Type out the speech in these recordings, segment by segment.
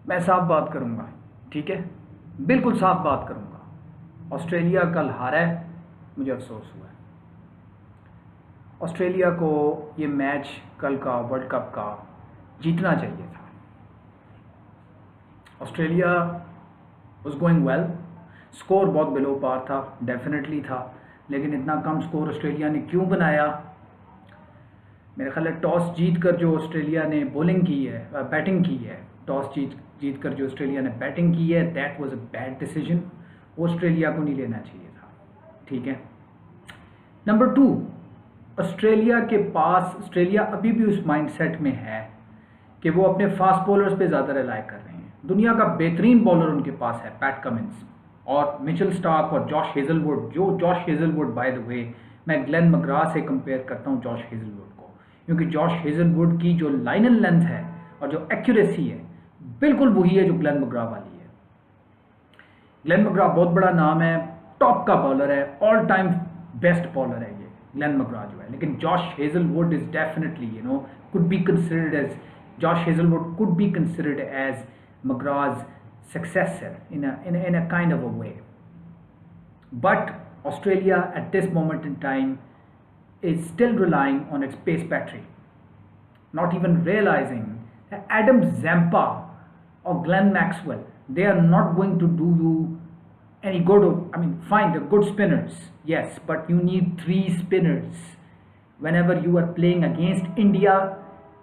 मैं साफ बात करूंगा, ठीक है, बिल्कुल साफ बात करूंगा। ऑस्ट्रेलिया कल हारा है, मुझे अफसोस हुआ है। ऑस्ट्रेलिया को ये मैच कल का वर्ल्ड कप का जीतना चाहिए था। Australia was going well, score बहुत बिलो पार था, डेफिनेटली था, लेकिन इतना कम स्कोर ऑस्ट्रेलिया ने क्यों बनाया? मेरे ख्याल है टॉस जीत कर जो ऑस्ट्रेलिया ने बॉलिंग की है, बैटिंग की है, टॉस जीत कर जो ऑस्ट्रेलिया ने बैटिंग की है, that was a bad decision. Australia को नहीं लेना चाहिए था, ठीक है। नंबर 2, ऑस्ट्रेलिया अभी भी उस माइंडसेट में है कि वो अपने फास्ट बॉलर्स पे ज़्यादा रिलाय कर रहे हैं। दुनिया का बेहतरीन बॉलर उनके पास है पैट कमिंस और मिचेल स्टार्क और Josh Hazlewood. Josh Hazlewood by the way, मैं ग्लेन मकग्रा से कंपेयर करता हूँ जॉश हेजलवुड को, क्योंकि जॉश हेजलवुड की जो लाइन एंड लेंथ है और जो एक्यूरेसी है बिल्कुल वही है जो ग्लेन मकग्रा वाली है। ग्लेन मकग्रा बहुत बड़ा नाम है, टॉप का बॉलर है, ऑल टाइम बेस्ट बॉलर है ये ग्लेन मकग्रा जो है। लेकिन Josh Hazlewood is definitely could be considered as Josh Hazelwood could be considered as McGraw's successor in a kind of a way. But Australia at this moment in time is still relying on its pace battery, not even realizing that Adam Zampa or Glenn Maxwell, they are not going to do you any good. I mean, fine, they're good spinners, yes, but you need 3 spinners whenever you are playing against India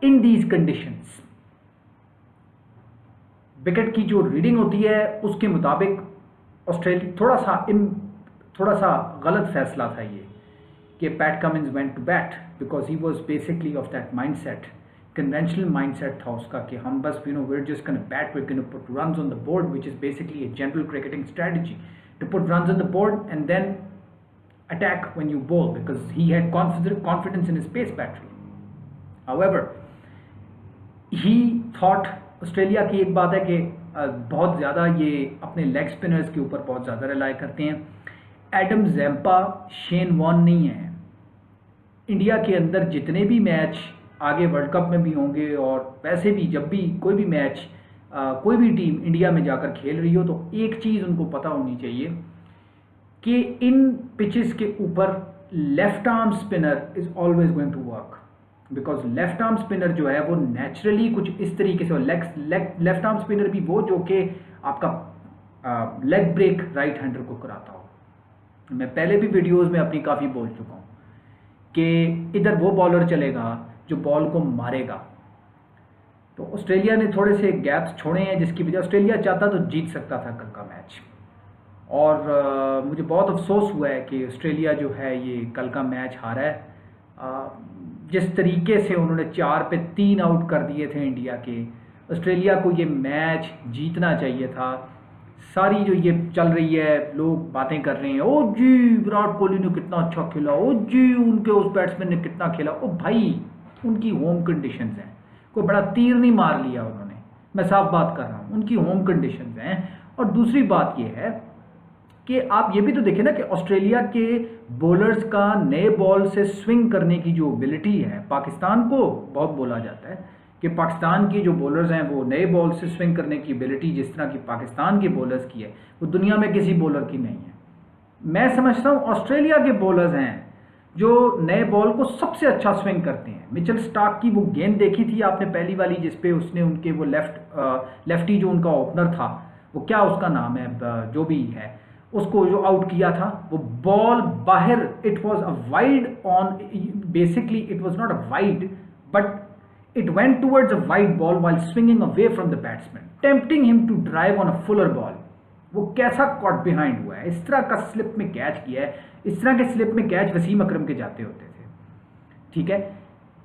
in these conditions. Wicket की जो reading होती है उसके मुताबिक Australia थोड़ा सा गलत फैसला था ये कि Pat Cummins went to bat because he was basically of that mindset, conventional mindset था उसका कि हम बस we're just going to bat, we're going to put runs on the board, which is basically a general cricketing strategy to put runs on the board and then attack when you bowl, because he had confidence in his pace battery. However, he thought, Australia की एक बात है कि बहुत ज़्यादा ये अपने leg spinners के ऊपर बहुत ज़्यादा रिलाई करते हैं। एडम जैम्पा शेन वॉर्न नहीं है। इंडिया के अंदर जितने भी मैच आगे वर्ल्ड कप में भी होंगे और वैसे भी जब भी कोई भी मैच कोई भी टीम इंडिया में जाकर खेल रही हो, तो एक चीज़ उनको पता होनी चाहिए कि इन पिचेस के ऊपर left arm spinner is always going to work, because left arm spinner जो है वो नेचुरली कुछ इस तरीके से, लेफ्ट आर्म स्पिनर भी वो जो कि आपका लेग ब्रेक राइट हैंडर को कराता हो। मैं पहले भी वीडियोस में अपनी काफ़ी बोल चुका हूँ कि इधर वो बॉलर चलेगा जो बॉल को मारेगा। तो ऑस्ट्रेलिया ने थोड़े से गैप्स छोड़े हैं जिसकी वजह ऑस्ट्रेलिया चाहता तो जीत सकता था कल का मैच। और मुझे बहुत अफसोस हुआ है कि ऑस्ट्रेलिया जो है ये कल का मैच हारा है। जिस तरीके से उन्होंने 4 पे 3 आउट कर दिए थे इंडिया के, ऑस्ट्रेलिया को ये मैच जीतना चाहिए था। सारी जो ये चल रही है, लोग बातें कर रहे हैं, ओ जी विराट कोहली ने कितना अच्छा खेला, ओ जी उनके उस बैट्समैन ने कितना खेला। ओ भाई, उनकी होम कंडीशंस हैं, कोई बड़ा तीर नहीं मार लिया उन्होंने, मैं साफ बात कर रहा हूँ, उनकी होम कंडीशंस हैं। और दूसरी बात ये है कि आप ये भी तो देखें ना कि ऑस्ट्रेलिया के बॉलर्स का नए बॉल से स्विंग करने की जो एबिलिटी है, पाकिस्तान को बहुत बोला जाता है कि पाकिस्तान की जो बॉलर्स हैं वो नए बॉल से स्विंग करने की एबिलिटी जिस तरह की पाकिस्तान के बॉलर्स की है वो दुनिया में किसी बॉलर की नहीं है। मैं समझता हूँ ऑस्ट्रेलिया के बॉलर्स हैं जो नए बॉल को सबसे अच्छा स्विंग करते हैं। मिचेल स्टार्क की वो गेंद देखी थी आपने पहली वाली, जिसपे उसने उनके वो लेफ्टी जो उनका ओपनर था, वो क्या उसका नाम है जो भी है, उसको जो आउट किया था, वो बॉल बाहर, it was a wide on, basically it was not a wide but it went towards a wide ball while swinging away from the batsman, tempting him to drive on a fuller ball. वो कैसा caught behind हुआ है, इस तरह का slip में catch किया है, इस तरह के स्लिप में कैच वसीम अकरम के जाते होते थे, ठीक है।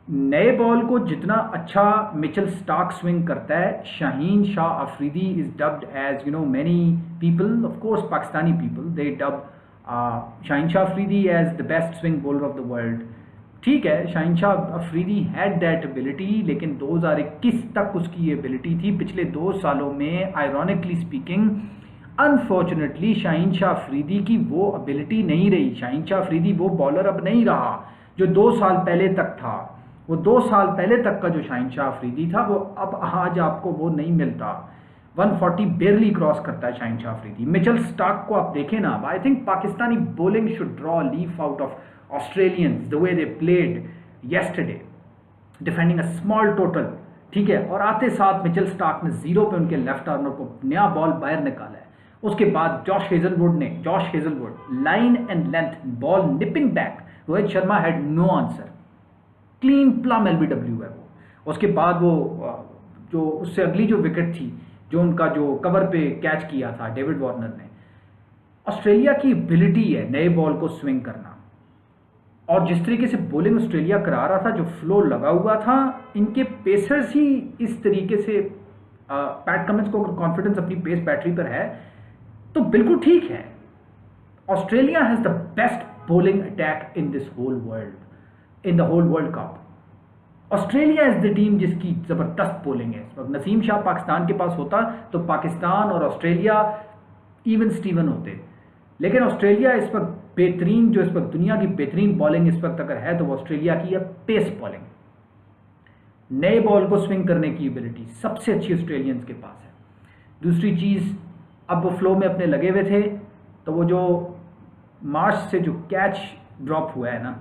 नए बॉल को जितना अच्छा मिचेल स्टार्क स्विंग करता है, Shaheen Shah Afridi is dubbed as many people, of course Pakistani people, they dub Shaheen Shah Afridi as the best swing bowler of the world. ठीक है, Shaheen Shah Afridi had that ability, लेकिन 2021 तक उसकी ये एबिलिटी थी। पिछले 2 सालों में ironically speaking, unfortunately Shaheen Shah Afridi की वो एबिलिटी नहीं रही। शाहीन शाह अफरीदी वो बॉलर अब नहीं रहा जो 2 साल पहले तक था। वो 2 साल पहले तक का जो शाहीन शाह अफरीदी था वो अब आज आपको वो नहीं मिलता। 140 बेरली क्रॉस करता है शाहिन शाह अफरीदी। मिचेल स्टार्क को आप देखें ना, I think Pakistani bowling should draw leaf out of Australians the way they played yesterday, defending a small total, ठीक है। और आते साथ मिचेल स्टार्क ने जीरो पे उनके लेफ्ट आर्मर को नया बॉल बाहर निकाला है। उसके बाद Josh Hazlewood line and length ball nipping back, Rohit Sharma had no answer, clean plumb LBW है वो। उसके बाद वो जो उससे अगली जो विकेट थी, जो उनका जो कवर पे कैच किया था डेविड वार्नर ने, ऑस्ट्रेलिया की एबिलिटी है नए बॉल को स्विंग करना। और जिस तरीके से बॉलिंग ऑस्ट्रेलिया करा रहा था, जो फ्लो लगा हुआ था, इनके पेसर्स ही इस तरीके से, पैट कमिंस को अगर कॉन्फिडेंस अपनी पेस बैटरी पर है तो बिल्कुल ठीक है। Australia has the best bowling attack in this whole world, in the whole world cup. Australia is the team जिसकी जबरदस्त बॉलिंग है। इस वक्त नसीम शाह पाकिस्तान के पास होता तो पाकिस्तान और ऑस्ट्रेलिया इवन स्टीवन होते, लेकिन ऑस्ट्रेलिया इस वक्त बेहतरीन, जो इस वक्त दुनिया की बेहतरीन बॉलिंग इस वक्त अगर है तो वो ऑस्ट्रेलिया की है पेस बॉलिंग। नए बॉल को स्विंग करने की एबिलिटी सबसे अच्छी ऑस्ट्रेलियंस के पास है। दूसरी चीज़, अब वो फ्लो में अपने लगे हुए थे, तो वो जो मार्च से जो कैच ड्रॉप हुआ है ना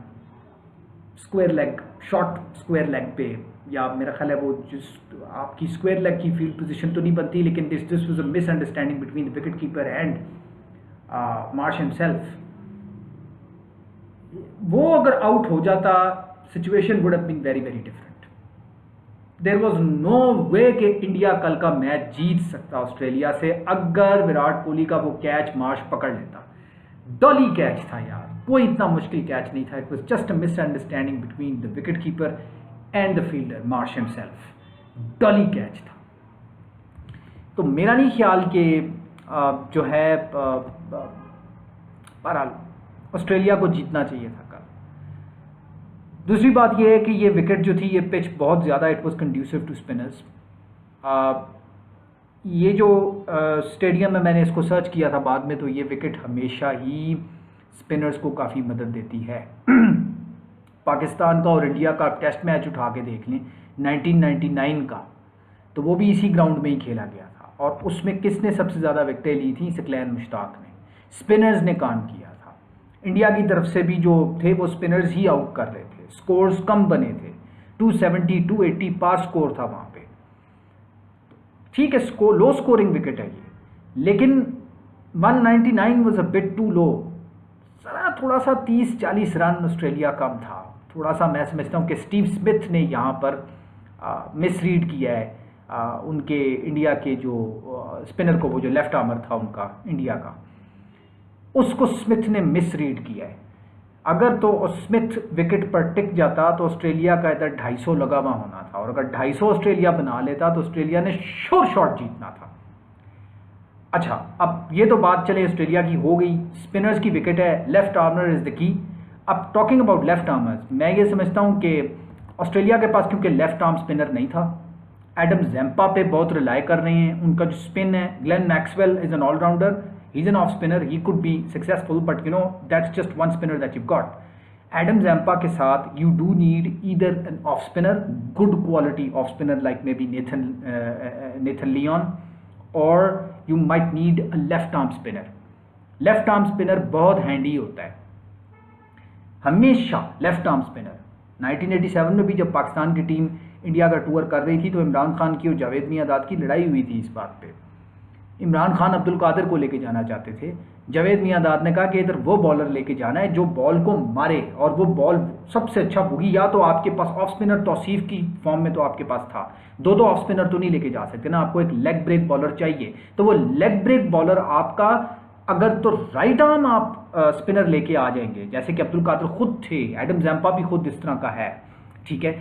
square leg, short square leg पे, या मेरा ख्याल है वो जिस आपकी स्क्वायर लेग की फील्ड पोजीशन तो नहीं बनती, लेकिन this was a misunderstanding between the wicket keeper and Marsh himself. वो अगर आउट हो जाता, situation would have been very very different. There was no way कि इंडिया कल का मैच जीत सकता ऑस्ट्रेलिया से अगर विराट कोहली का वो कैच मार्श पकड़ लेता। डॉली कैच था यार, कोई इतना मुश्किल कैच नहीं था। It was just a misunderstanding between the wicket keeper and the fielder Marsh himself. Dolly catch था। तो मेरा नहीं ख्याल कि जो है बहरहाल ऑस्ट्रेलिया को जीतना चाहिए था कल। दूसरी बात यह है कि ये विकेट जो थी, ये पिच बहुत ज़्यादा it was conducive to spinners. ये जो स्टेडियम में मैंने इसको सर्च किया था बाद में, तो ये विकेट हमेशा ही स्पिनर्स को काफ़ी मदद देती है। पाकिस्तान का और इंडिया का टेस्ट मैच उठा के देख लें 1999 का, तो वो भी इसी ग्राउंड में ही खेला गया था। और उसमें किसने सबसे ज़्यादा विकेटें ली थी? सकलैन मुश्ताक ने। स्पिनर्स ने काम किया था। इंडिया की तरफ से भी जो थे वो स्पिनर्स ही आउट कर रहे थे। स्कोर्स कम बने थे, 270 280 पार स्कोर था वहाँ पे। ठीक है, लो स्कोरिंग विकेट है ये, लेकिन 199 was a bit to low. जरा थोड़ा सा 30-40 रन ऑस्ट्रेलिया कम था। थोड़ा सा मैं समझता हूँ कि स्टीव स्मिथ ने यहाँ पर मिसरीड किया है उनके इंडिया के जो स्पिनर को, वो जो लेफ्ट आर्मर था उनका इंडिया का, उसको स्मिथ ने मिसरीड किया है। अगर तो स्मिथ विकेट पर टिक जाता तो ऑस्ट्रेलिया का इधर 250 लगा हुआ होना था, और अगर 250 ऑस्ट्रेलिया बना लेता तो ऑस्ट्रेलिया ने श्योर शॉट जीतना था। अच्छा, अब ये तो बात चले ऑस्ट्रेलिया की हो गई, स्पिनर्स की विकेट है, left armour is the key. अब टॉकिंग अबाउट लेफ्ट आर्मर्स, मैं ये समझता हूँ कि ऑस्ट्रेलिया के पास क्योंकि लेफ्ट आर्म स्पिनर नहीं था, एडम जैम्पा पे बहुत रिलाई कर रहे हैं। उनका जो स्पिन है, Glenn Maxwell is an all-rounder, he is an off spinner, he could be successful, but you know that's just one spinner that you've got. Adam Zampa के साथ you do need either an off spinner, good quality off spinner like maybe Nathan Leon, or you might need a left arm spinner. Left arm spinner बहुत handy होता है हमेशा। Left arm spinner 1987 में भी जब पाकिस्तान की टीम इंडिया का tour कर रही थी तो इमरान खान की और जावेद मियांदाद की लड़ाई हुई थी इस बात पे। इमरान खान अब्दुल कादिर को लेके जाना चाहते थे, जावेद मियांदाद ने कहा कि इधर वो बॉलर लेके जाना है जो बॉल को मारे, और वो बॉल सबसे अच्छा होगी। या तो आपके पास ऑफ स्पिनर तौसीफ की फॉर्म में तो आपके पास था, दो ऑफ स्पिनर तो नहीं लेके जा सकते ना, आपको एक लेग ब्रेक बॉलर चाहिए। तो वो लेग ब्रेक बॉलर आपका, अगर तो राइट आर्म आप स्पिनर लेके आ जाएंगे, जैसे कि अब्दुल कादिर खुद थे, एडम जैम्पा भी खुद इस तरह का है, ठीक है,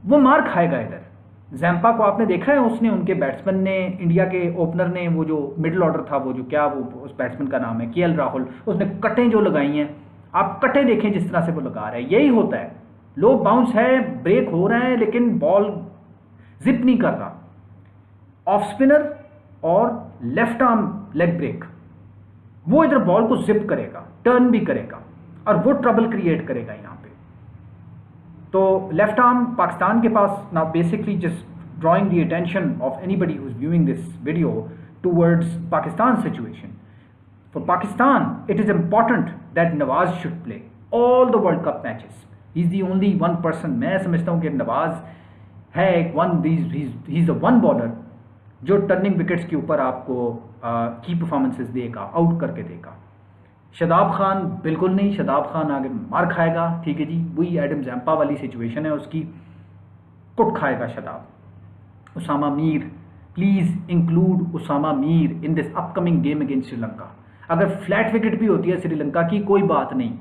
वो मार खाएगा इधर। जैम्पा को आपने देखा है, उसने उनके बैट्समैन ने, इंडिया के ओपनर ने, वो जो मिडिल ऑर्डर था, वो जो क्या वो उस बैट्समैन का नाम है केएल राहुल, उसने कटें जो लगाई हैं, आप कटें देखें जिस तरह से वो लगा रहे हैं, यही होता है। लो बाउंस है, ब्रेक हो रहा है, लेकिन बॉल जिप नहीं कर रहा। ऑफ स्पिनर और लेफ्ट आर्म लेग ब्रेक, वो इधर बॉल को जिप करेगा, टर्न भी करेगा, और वो ट्रबल क्रिएट करेगा यहाँ पे। तो लेफ्ट आर्म पाकिस्तान के पास ना बेसिकली जिस drawing the attention of anybody who's viewing this video towards Pakistan's situation. For Pakistan, it is important that Nawaz should play all the World Cup matches. He's the only one person, मैं समझता हूँ कि नवाज है एक he's the one bowler जो turning wickets के ऊपर आपको की परफॉर्मेंसेस देगा, आउट करके देगा। शादाब खान बिल्कुल नहीं, शादाब खान आगे मार खाएगा, ठीक है जी, वही एडम जैम्पा वाली सिचुएशन है उसकी, कुट खाएगा Shadab. Usama Mir, please include Usama Mir in this upcoming game against Sri Lanka. अगर फ्लैट विकेट भी होती है श्रीलंका की, कोई बात नहीं,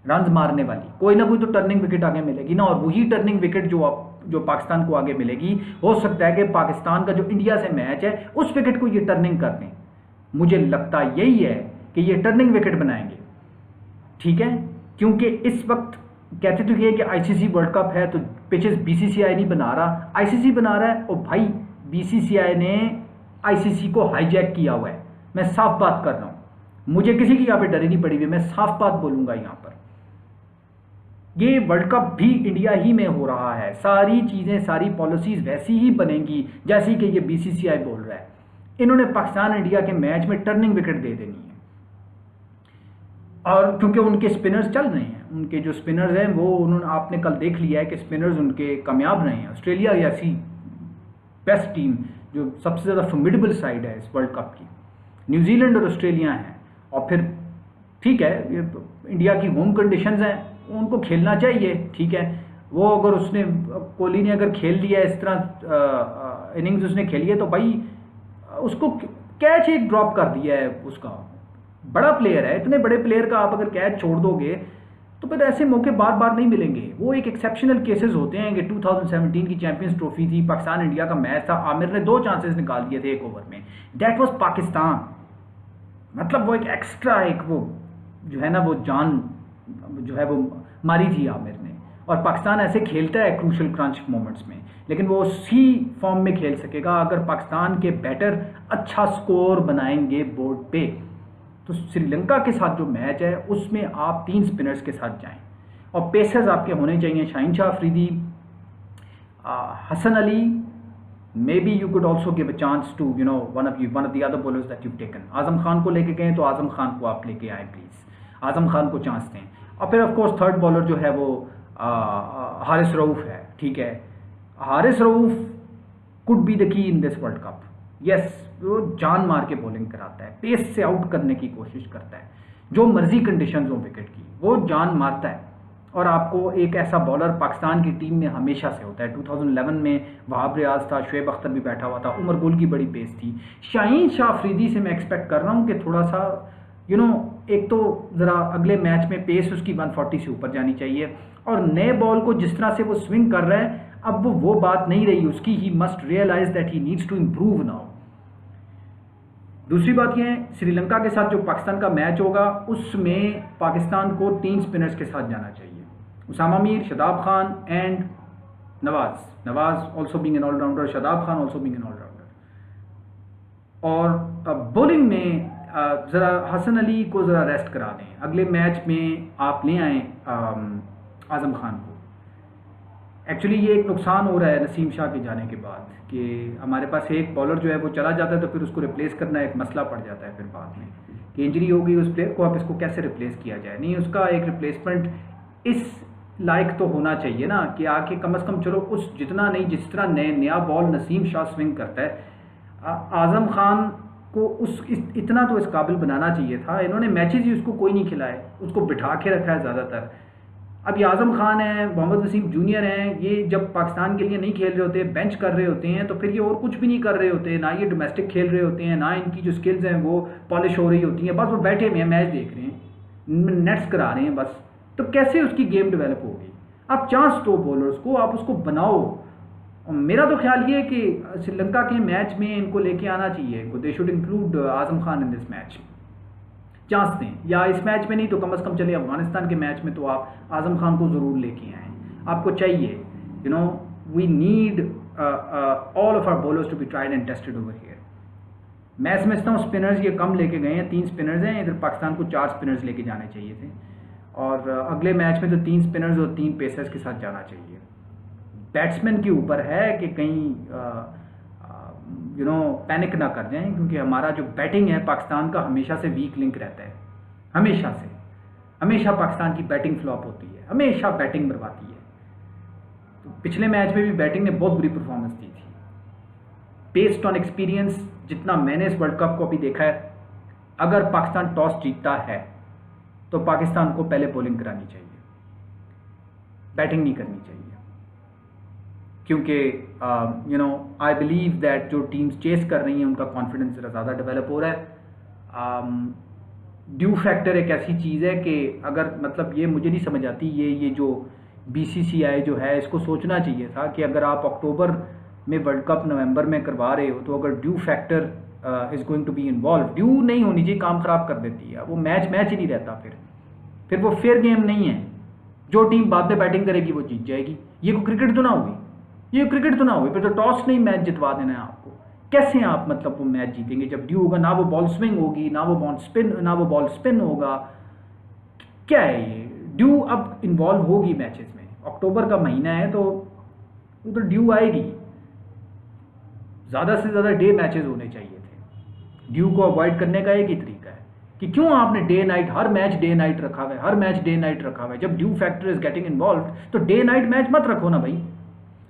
रन्स मारने वाली कोई ना कोई तो टर्निंग विकेट आगे मिलेगी ना, और वही टर्निंग विकेट जो पाकिस्तान को आगे मिलेगी, हो सकता है कि पाकिस्तान का जो इंडिया से मैच है उस विकेट को ये टर्निंग कर दें। मुझे लगता यही है कि ये टर्निंग विकेट बनाएंगे, ठीक है, क्योंकि इस वक्त कहते तो ये कि आईसीसी वर्ल्ड कप है तो पिचेस बीसीसीआई नहीं बना रहा, आईसीसी बना रहा है। और भाई बीसीसीआई ने आईसीसी को हाईजैक किया हुआ है, मैं साफ बात कर रहा हूँ, मुझे किसी की यहाँ पे डरी नहीं पड़ी हुई, मैं साफ बात बोलूंगा यहाँ पर। ये वर्ल्ड कप भी इंडिया ही में हो रहा है, सारी चीज़ें सारी पॉलिसीज़ वैसी ही बनेंगी जैसी कि ये बीसीसीआई बोल रहा है। इन्होंने पाकिस्तान इंडिया के मैच में टर्निंग विकेट दे देनी है, और क्योंकि उनके स्पिनर्स चल रहे हैं, उनके जो स्पिनर्स हैं वो उन्होंने आपने कल देख लिया है कि स्पिनर्स उनके कामयाब रहे हैं। ऑस्ट्रेलिया ऐसी बेस्ट टीम जो सबसे ज़्यादा फॉर्मिडेबल साइड है इस वर्ल्ड कप की, न्यूजीलैंड और ऑस्ट्रेलिया हैं। और फिर ठीक है, ये इंडिया की होम कंडीशंस हैं, उनको खेलना चाहिए, ठीक है। वो अगर उसने कोहली ने अगर खेल लिया इस तरह इनिंग्स उसने खेली है तो भाई उसको कैच एक ड्रॉप कर दिया है, उसका बड़ा प्लेयर है, इतने बड़े प्लेयर का आप अगर कैच छोड़ दोगे तो फिर ऐसे मौके बार बार नहीं मिलेंगे। वो एक एक्सेप्शनल केसेस होते हैं कि 2017 की चैंपियंस ट्रॉफी थी, पाकिस्तान इंडिया का मैच था, आमिर ने 2 चांसेस निकाल दिए थे एक ओवर में, दैट वाज पाकिस्तान। मतलब वो एक एक्स्ट्रा एक वो जो है ना वो जान जो है वो मारी थी आमिर ने, और पाकिस्तान ऐसे खेलता है क्रूशल क्रंच मोमेंट्स में, लेकिन वो उसी फॉर्म में खेल सकेगा अगर पाकिस्तान के बैटर अच्छा स्कोर बनाएंगे बोर्ड पे। तो श्रीलंका के साथ जो मैच है उसमें आप 3 स्पिनर्स के साथ जाएं, और पेसर्स आपके होने चाहिए Shaheen Shah Afridi, Hasan Ali, maybe you could also give a chance to one of the other bowlers that you've taken। Azam Khan को लेके गए तो आजम खान को आप लेके आए प्लीज़, आजम खान को चांस दें। और फिर ऑफ कोर्स थर्ड बॉलर जो है वो हारिस रऊफ है, ठीक है। Haris Rauf could be the key in this world cup, yes, वो जान मार के बॉलिंग कराता है, पेस से आउट करने की कोशिश करता है, जो मर्जी कंडीशंस हो विकेट की वो जान मारता है। और आपको एक ऐसा बॉलर पाकिस्तान की टीम में हमेशा से होता है, 2011 में वहाब रियाज था, शुएब अख्तर भी बैठा हुआ था, उमर गुल की बड़ी पेस थी। शाहीन शाह अफरीदी से मैं एक्सपेक्ट कर रहा हूँ कि थोड़ा सा एक तो ज़रा अगले मैच में पेस उसकी 140 से ऊपर जानी चाहिए, और नए बॉल को जिस तरह से वो स्विंग कर रहा है अब वो बात नहीं रही उसकी, he must realise that he needs to improve now. दूसरी बात यह है, श्रीलंका के साथ जो पाकिस्तान का मैच होगा उसमें पाकिस्तान को 3 स्पिनर्स के साथ जाना चाहिए, Usama Mir, Shadab Khan and Nawaz also being an all-rounder, Shadab Khan also being an all-rounder. और बॉलिंग में ज़रा हसन अली को ज़रा रेस्ट करा दें, अगले मैच में आप ले आएँ आज़म खान को। एक्चुअली ये एक नुकसान हो रहा है नसीम शाह के जाने के बाद कि हमारे पास एक बॉलर जो है वो चला जाता है तो फिर उसको रिप्लेस करना एक मसला पड़ जाता है फिर बाद में कि इंजरी हो गई उस प्लेयर को, अब इसको कैसे रिप्लेस किया जाए। नहीं, उसका एक रिप्लेसमेंट इस लायक तो होना चाहिए ना कि आके कम से कम चलो उस जितना नहीं जिस तरह नया बॉल नसीम शाह स्विंग करता है, आज़म खान को इतना तो इस काबिल बनाना चाहिए था। इन्होंने मैचेस ही उसको कोई नहीं खिलाए, उसको बिठा के रखा है ज़्यादातर। अब ये आज़म खान है, मोहम्मद वसीम जूनियर हैं, ये जब पाकिस्तान के लिए नहीं खेल रहे होते, बेंच कर रहे होते हैं, तो फिर ये और कुछ भी नहीं कर रहे होते, ना ये डोमेस्टिक खेल रहे होते हैं, ना इनकी जो स्किल्स हैं वो पॉलिश हो रही होती हैं, बस वो बैठे हुए हैं, मैच देख रहे हैं, नेट्स करा रहे हैं बस। तो कैसे उसकी गेम डेवलप होगी? आप चांस दो बॉलर्स को, आप उसको बनाओ। और मेरा तो ख्याल ये है कि श्रीलंका के मैच में इनको लेके आना चाहिए, they should include Azam Khan in this match, chance दें, या इस मैच में नहीं तो कम से कम चलिए अफगानिस्तान के मैच में तो आप आज़म खान को ज़रूर लेके आएँ, आपको चाहिए। We need all of our bowlers to be tried and tested over here. मैं समझता हूँ स्पिनर्स ये कम लेके गए हैं, 3 स्पिनर्स हैं, इधर पाकिस्तान को 4 स्पिनर्स लेके जाने चाहिए थे, और अगले मैच में तो 3 स्पिनर्स और 3 पेसर्स के साथ जाना चाहिए। बैट्समैन के ऊपर है कि कहीं पैनिक ना कर जाएं, क्योंकि हमारा जो बैटिंग है पाकिस्तान का हमेशा से वीक लिंक रहता है, हमेशा से। हमेशा पाकिस्तान की बैटिंग फ्लॉप होती है, हमेशा बैटिंग बर्बादी है। तो पिछले मैच में भी बैटिंग ने बहुत बुरी परफॉर्मेंस दी थी। बेस्ड ऑन एक्सपीरियंस, जितना मैंने इस वर्ल्ड कप को भी देखा है, अगर पाकिस्तान टॉस जीतता है तो पाकिस्तान को पहले बॉलिंग करानी चाहिए, बैटिंग नहीं करनी चाहिए, क्योंकि आई बिलीव दैट जो टीम्स चेस कर रही हैं उनका कॉन्फिडेंस ज़रा ज़्यादा डेवलप हो रहा है। ड्यू फैक्टर एक ऐसी चीज़ है कि अगर मतलब ये मुझे नहीं समझ आती, ये जो BCCI जो है इसको सोचना चाहिए था कि अगर आप अक्टूबर में वर्ल्ड कप नवंबर में करवा रहे हो तो अगर dew factor is going to be involve, dew नहीं होनी चाहिए, काम ख़राब कर देती है वो, मैच ही नहीं रहता, फिर वो फेयर गेम नहीं है। जो टीम बाद में बैटिंग करेगी वो जीत जाएगी। ये कोई क्रिकेट तो ना हुई, ये क्रिकेट तो ना हुई, फिर तो टॉस नहीं मैच जितवा देना है आपको। कैसे आप मतलब वो मैच जीतेंगे जब ड्यू होगा, ना वो बॉल स्विंग होगी, ना वो बॉल स्पिन होगा। क्या है ये? ड्यू अब इन्वॉल्व होगी मैचेस में, अक्टूबर का महीना है तो उधर ड्यू आएगी। ज़्यादा से ज़्यादा डे मैचेस होने चाहिए थे। ड्यू को अवॉइड करने का एक ही तरीका है कि क्यों आपने डे नाइट, हर मैच डे नाइट रखा हुआ है, हर मैच डे नाइट रखा हुआ है। जब due factor is getting involve तो डे नाइट मैच मत रखो ना भाई,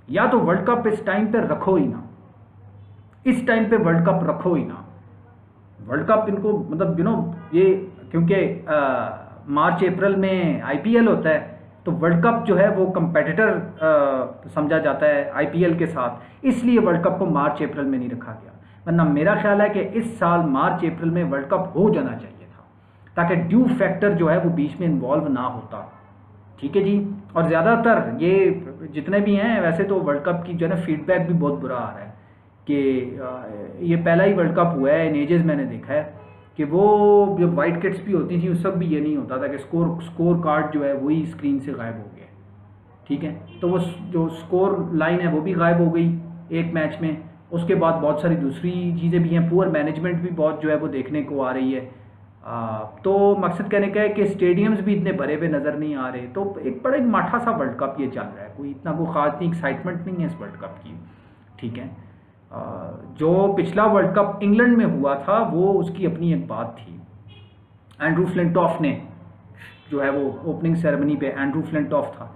या तो वर्ल्ड कप इस टाइम पे रखो ही ना, इस टाइम पे वर्ल्ड कप रखो ही ना। वर्ल्ड कप इनको मतलब ये क्योंकि मार्च अप्रैल में IPL होता है तो वर्ल्ड कप जो है वो कंपेटिटर समझा जाता है IPL के साथ, इसलिए वर्ल्ड कप को मार्च अप्रैल में नहीं रखा गया। वरना मेरा ख्याल है कि इस साल मार्च अप्रैल में वर्ल्ड कप हो जाना चाहिए था, ताकि ड्यू फैक्टर जो है वो बीच में इन्वॉल्व ना होता। ठीक है जी। और ज़्यादातर ये जितने भी हैं, वैसे तो वर्ल्ड कप की जो है ना फीडबैक भी बहुत बुरा आ रहा है कि ये पहला ही वर्ल्ड कप हुआ है इन एजेस, मैंने देखा है कि वो जब वाइट किट्स भी होती थी उस सब भी ये नहीं होता था कि स्कोर कार्ड जो है वही स्क्रीन से गायब हो गया। ठीक है, तो वो जो स्कोर लाइन है वो भी गायब हो गई एक मैच में। उसके बाद बहुत सारी दूसरी चीज़ें भी हैं, पुअर मैनेजमेंट भी बहुत जो है वो देखने को आ रही है। तो मकसद कहने का है कि स्टेडियम्स भी इतने भरे हुए नज़र नहीं आ रहे। तो एक बड़ा माठा सा वर्ल्ड कप ये चल रहा है, कोई इतना कोई ख़ास नहीं, एक्साइटमेंट नहीं है इस वर्ल्ड कप की। ठीक है, जो पिछला वर्ल्ड कप इंग्लैंड में हुआ था वो उसकी अपनी एक बात थी। एंड्रू फ्लिंटॉफ ने जो है वो ओपनिंग सेरेमनी पे एंड्रू फ्लिंटॉफ था।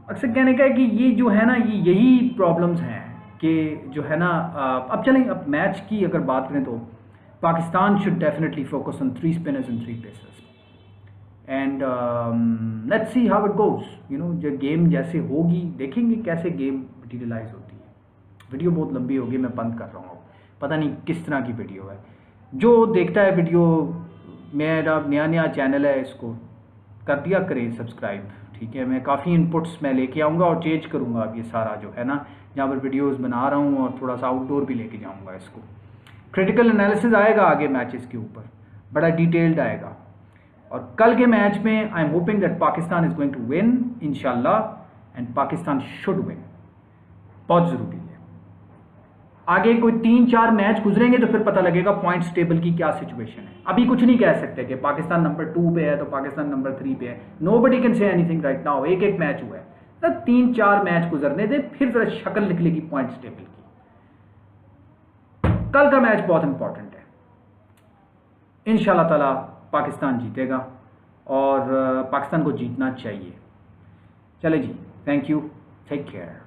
अक्सर कहने का है कि ये जो है ना यही प्रॉब्लम्स हैं कि जो है ना अब चलें, अब मैच की अगर बात करें तो Pakistan should definitely focus on 3 spinners and 3 pacers and let's see how it goes. जो गेम जैसे होगी देखेंगे कैसे गेम मटीरियलाइज होती है। वीडियो बहुत लंबी होगी, मैं बंद कर रहा हूँ, पता नहीं किस तरह की वीडियो है। जो देखता है वीडियो, मेरा नया चैनल है, इसको कर दिया करें सब्सक्राइब। ठीक है, मैं काफ़ी इनपुट्स मैं लेके आऊँगा और चेंज करूँगा अब ये सारा जो है ना, जहाँ पर वीडियोस बना रहा हूँ, और थोड़ा सा आउटडोर भी लेके जाऊँगा इसको। क्रिटिकल एनालिसिस आएगा आगे मैचेस के ऊपर, बड़ा डिटेल्ड आएगा। और कल के मैच में I am hoping that Pakistan is going to win इंशाल्लाह, एंड पाकिस्तान शुड विन, बहुत ज़रूरी है। आगे कोई 3-4 मैच गुजरेंगे तो फिर पता लगेगा पॉइंट्स टेबल की क्या सिचुएशन है। अभी कुछ नहीं कह सकते कि पाकिस्तान नंबर 2 पे है तो पाकिस्तान नंबर 3 पे है। Nobody can say anything right now. एक मैच हुआ है, तो 3-4 मैच गुजरने दे, फिर जरा शक्ल निकलेगी पॉइंट्स टेबल की। कल का मैच बहुत इंपॉर्टेंट है, इंशाल्लाह ताला पाकिस्तान जीतेगा और पाकिस्तान को जीतना चाहिए। चले जी, थैंक यू, टेक केयर।